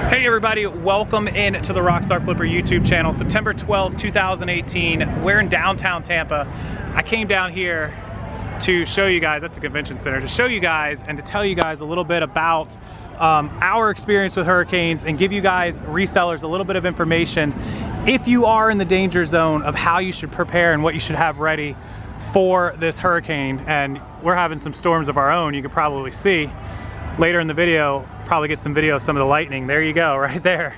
Hey everybody, welcome in to the Rockstarflipper YouTube channel. September 12, 2018. We're in downtown Tampa. I came down here to show you guys, that's a convention center, to show you guys and to tell you guys a little bit about our experience with hurricanes and give you guys, resellers, a little bit of information if you are in the danger zone of how you should prepare and what you should have ready for this hurricane. And we're having some storms of our own, you can probably see. Later in the video, probably get some video of some of the lightning. There you go, right there.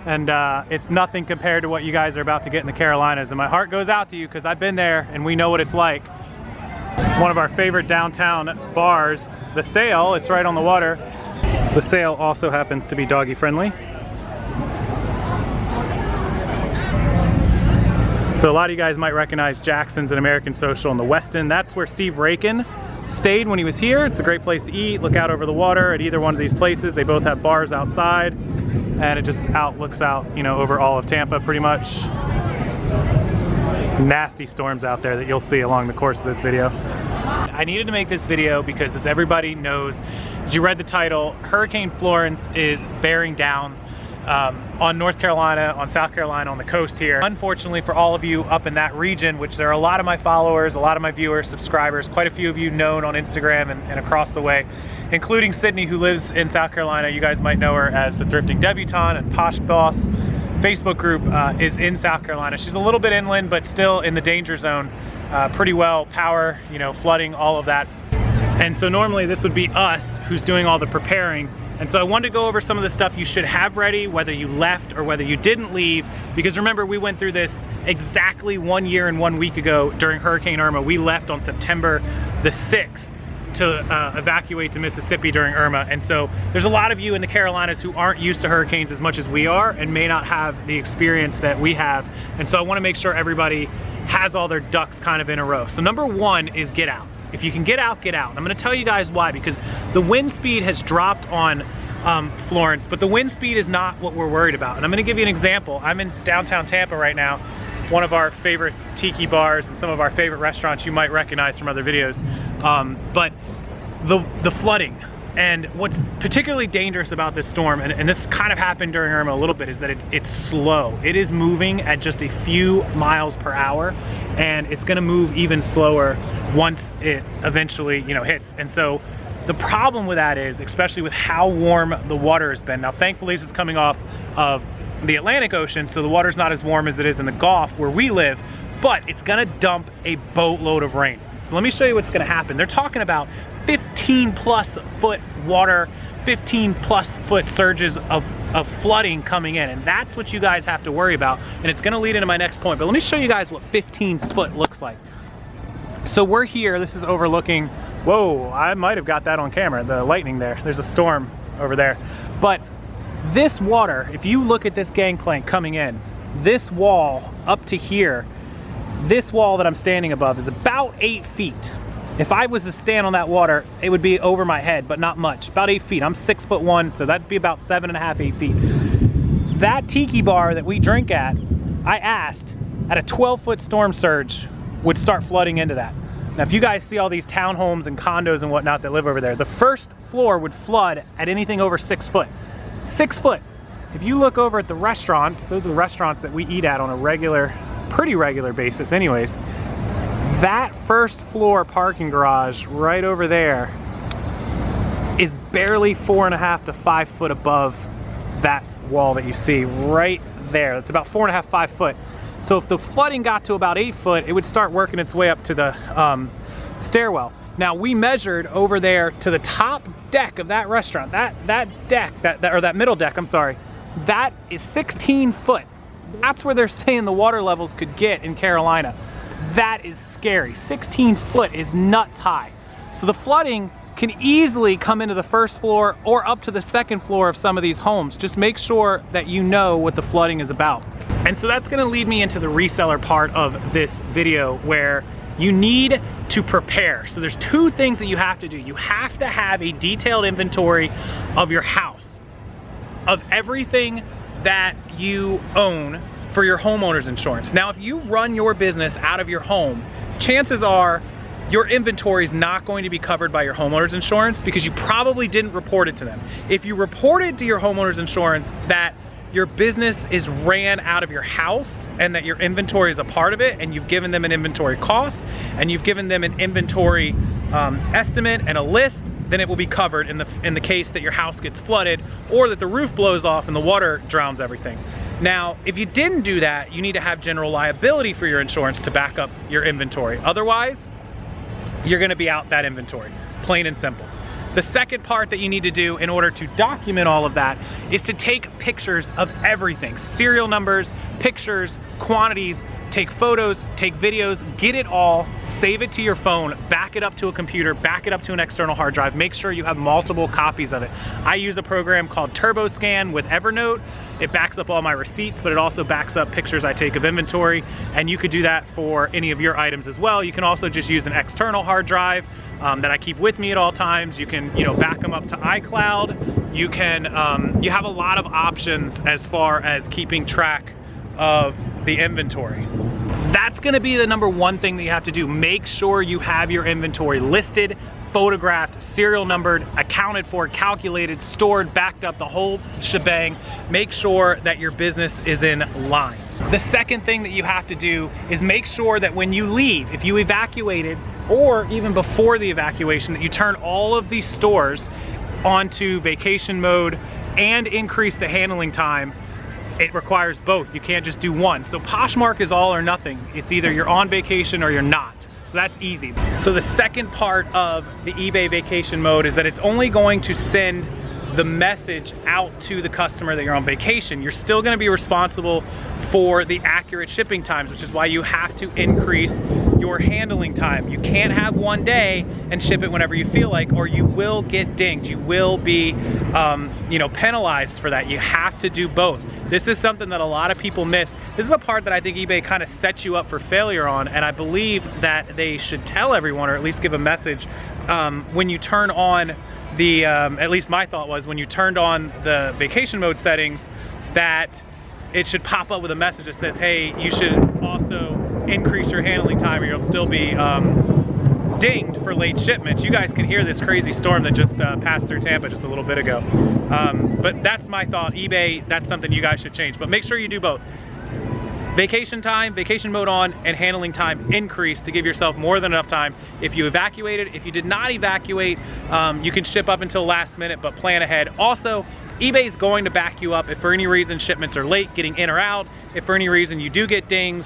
And it's nothing compared to what you guys are about to get in the Carolinas. And my heart goes out to you because I've been there and we know what it's like. One of our favorite downtown bars, the Sail, it's right on the water. The Sail also happens to be doggy friendly. So a lot of you guys might recognize Jackson's and American Social in the Westin. That's where Steve Rakin stayed when he was here. It's a great place to eat, look out over the water at either one of these places. They both have bars outside and it just looks out, you know, over all of Tampa pretty much. Nasty storms out there that you'll see along the course of this video. I needed to make this video because, as everybody knows, as you read the title, Hurricane Florence is bearing down on North Carolina, on South Carolina, on the coast here. Unfortunately for all of you up in that region, which there are a lot of my followers, a lot of my viewers, subscribers, quite a few of you known on Instagram and across the way, including Sydney, who lives in South Carolina. You guys might know her as the Thrifting Debutante, and Posh Boss Facebook group is in South Carolina. She's a little bit inland, but still in the danger zone pretty well. Power, you know, flooding, all of that. And so normally this would be us who's doing all the preparing. And so I wanted to go over some of the stuff you should have ready, whether you left or whether you didn't leave. Because remember, we went through this exactly 1 year and 1 week ago during Hurricane Irma. We left on September the 6th to evacuate to Mississippi during Irma. And so there's a lot of you in the Carolinas who aren't used to hurricanes as much as we are and may not have the experience that we have. And so I want to make sure everybody has all their ducks kind of in a row. So number one is get out. If you can get out, get out. And I'm gonna tell you guys why, because the wind speed has dropped on Florence, but the wind speed is not what we're worried about. And I'm gonna give you an example. I'm in downtown Tampa right now, one of our favorite tiki bars and some of our favorite restaurants you might recognize from other videos. But the flooding, and what's particularly dangerous about this storm, and this kind of happened during Irma a little bit, is that it's slow. It is moving at just a few miles per hour, and it's gonna move even slower once it eventually, you know, hits. And so the problem with that is, especially with how warm the water has been. Now, thankfully, this is coming off of the Atlantic Ocean, so the water's not as warm as it is in the Gulf where we live, but it's gonna dump a boatload of rain. So let me show you what's gonna happen. They're talking about 15+ foot water, 15+ foot surges of flooding coming in, and that's what you guys have to worry about. And it's gonna lead into my next point, but let me show you guys what 15 foot looks like. So we're here, this is overlooking, whoa, I might have got that on camera, the lightning there. There's a storm over there. But this water, if you look at this gangplank coming in, this wall up to here, this wall that I'm standing above is about 8 feet. If I was to stand on that water, it would be over my head, but not much, about 8 feet. I'm 6'1", so that'd be about 7.5, 8 feet. That tiki bar that we drink at, I asked, at a 12-foot storm surge, would start flooding into that. Now, if you guys see all these townhomes and condos and whatnot that live over there, the first floor would flood at anything over 6 foot. 6 foot. If you look over at the restaurants, those are the restaurants that we eat at on a regular, pretty regular basis anyways, that first floor parking garage right over there is barely 4.5 to 5 foot above that wall that you see right there. It's about 4.5, 5 foot. So if the flooding got to about 8 foot, it would start working its way up to the stairwell. Now, we measured over there to the top deck of that restaurant, that deck, or that middle deck, I'm sorry, that is 16 foot. That's where they're saying the water levels could get in Carolina. That is scary. 16 foot is nuts high. So the flooding can easily come into the first floor or up to the second floor of some of these homes. Just make sure that you know what the flooding is about. And so that's gonna lead me into the reseller part of this video, where you need to prepare. So there's two things that you have to do. You have to have a detailed inventory of your house, of everything that you own for your homeowner's insurance. Now, if you run your business out of your home, chances are your inventory is not going to be covered by your homeowner's insurance because you probably didn't report it to them. If you reported to your homeowner's insurance that your business is ran out of your house and that your inventory is a part of it, and you've given them an inventory cost and you've given them an inventory estimate and a list, then it will be covered in the case that your house gets flooded or that the roof blows off and the water drowns everything. Now, if you didn't do that, you need to have general liability for your insurance to back up your inventory. Otherwise, you're gonna be out that inventory, plain and simple. The second part that you need to do in order to document all of that is to take pictures of everything. Serial numbers, pictures, quantities, take photos, take videos, get it all, save it to your phone, back it up to a computer, back it up to an external hard drive. Make sure you have multiple copies of it. I use a program called TurboScan with Evernote. It backs up all my receipts, but it also backs up pictures I take of inventory, and you could do that for any of your items as well. You can also just use an external hard drive that I keep with me at all times. You can, back them up to iCloud. You can, you have a lot of options as far as keeping track of the inventory. That's gonna be the number one thing that you have to do. Make sure you have your inventory listed, photographed, serial numbered, accounted for, calculated, stored, backed up, the whole shebang. Make sure that your business is in line. The second thing that you have to do is make sure that when you leave, if you evacuated, or even before the evacuation, that you turn all of these stores onto vacation mode and increase the handling time. It requires both. You can't just do one. So Poshmark is all or nothing. It's either you're on vacation or you're not. So that's easy. So the second part of the eBay vacation mode is that it's only going to send the message out to the customer that you're on vacation. You're still gonna be responsible for the accurate shipping times, which is why you have to increase your handling time. You can't have one day and ship it whenever you feel like, or you will get dinged. You will be penalized for that. You have to do both. This is something that a lot of people miss. This is the part that I think eBay kind of sets you up for failure on, and I believe that they should tell everyone, or at least give a message, when you turn on the, at least my thought was, when you turned on the vacation mode settings, that it should pop up with a message that says, hey, you should also increase your handling time or you'll still be dinged for late shipments. You guys can hear this crazy storm that just passed through Tampa just a little bit ago. But that's my thought. eBay, that's something you guys should change. But make sure you do both. Vacation time, vacation mode on, and handling time increase to give yourself more than enough time. If you evacuated, if you did not evacuate, you can ship up until last minute, but plan ahead. Also, eBay is going to back you up if for any reason shipments are late getting in or out. If for any reason you do get dings,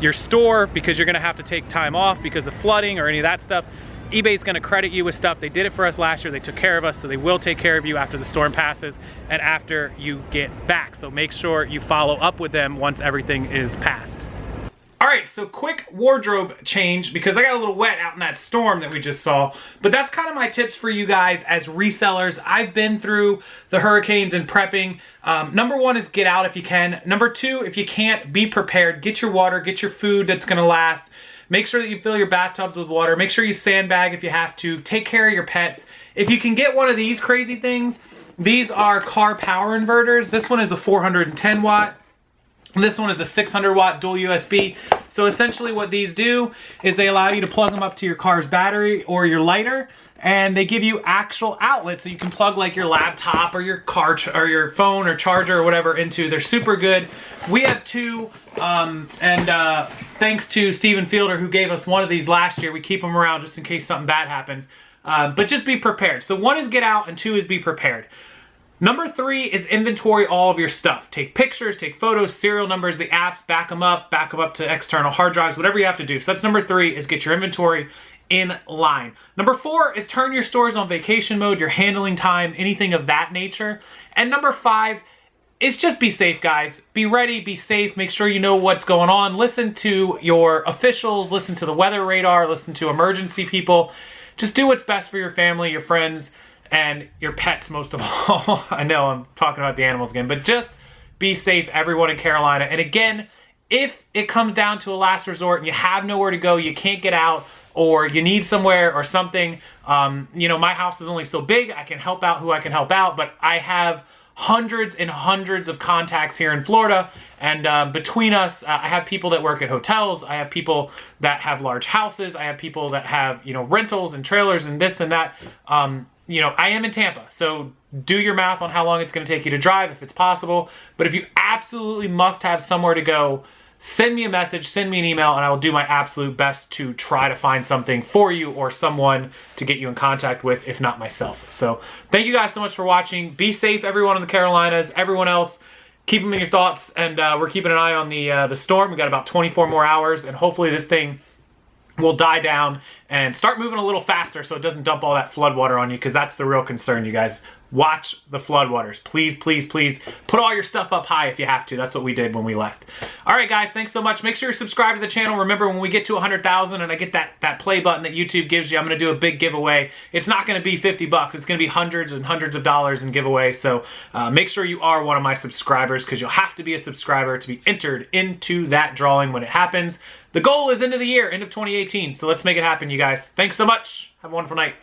your store, because you're gonna have to take time off because of flooding or any of that stuff, eBay's gonna credit you with stuff. They did it for us last year. They took care of us, so they will take care of you after the storm passes and after you get back. So make sure you follow up with them once everything is passed. All right, so quick wardrobe change because I got a little wet out in that storm that we just saw. But that's kind of my tips for you guys as resellers. I've been through the hurricanes and prepping. Number one is get out if you can. Number two, if you can't, be prepared. Get your water, get your food that's gonna last. Make sure that you fill your bathtubs with water. Make sure you sandbag if you have to. Take care of your pets. If you can get one of these crazy things, these are car power inverters. This one is a 410 watt. This one is a 600 watt dual USB. So essentially what these do is they allow you to plug them up to your car's battery or your lighter, and they give you actual outlets so you can plug like your laptop or your car or your phone or charger or whatever into. They're super good. We have two, thanks to Steven Fielder who gave us one of these last year. We keep them around just in case something bad happens. But just be prepared. So one is get out and two is be prepared. Number three is inventory all of your stuff. Take pictures, take photos, serial numbers, the apps, back them up to external hard drives, whatever you have to do. So that's number three, is get your inventory in line. Number four is turn your stores on vacation mode, your handling time, anything of that nature. And number five is just be safe, guys. Be ready, be safe, make sure you know what's going on. Listen to your officials, listen to the weather radar, listen to emergency people. Just do what's best for your family, your friends, and your pets most of all. I know I'm talking about the animals again, but just be safe, everyone in Carolina. And again, if it comes down to a last resort and you have nowhere to go, you can't get out, or you need somewhere or something, my house is only so big. I can help out who I can help out, but I have hundreds and hundreds of contacts here in Florida, and between us, I have people that work at hotels, I have people that have large houses, I have people that have, you know, rentals and trailers and this and that. You know, I am in Tampa, so do your math on how long it's going to take you to drive if it's possible. But if you absolutely must have somewhere to go, send me a message, send me an email, and I will do my absolute best to try to find something for you or someone to get you in contact with, if not myself. So thank you guys so much for watching. Be safe, everyone in the Carolinas. Everyone else, keep them in your thoughts, and we're keeping an eye on the storm. We got about 24 more hours, and hopefully this thing will die down and start moving a little faster so it doesn't dump all that flood water on you, because that's the real concern, you guys. Watch the floodwaters. Please, please, please put all your stuff up high if you have to. That's what we did when we left. All right, guys, thanks so much. Make sure you're subscribed to the channel. Remember, when we get to 100,000 and I get that play button that YouTube gives you, I'm going to do a big giveaway. It's not going to be 50 bucks. It's going to be hundreds and hundreds of dollars in giveaway. So make sure you are one of my subscribers, because you'll have to be a subscriber to be entered into that drawing when it happens. The goal is end of the year, end of 2018. So let's make it happen, you guys. Thanks so much. Have a wonderful night.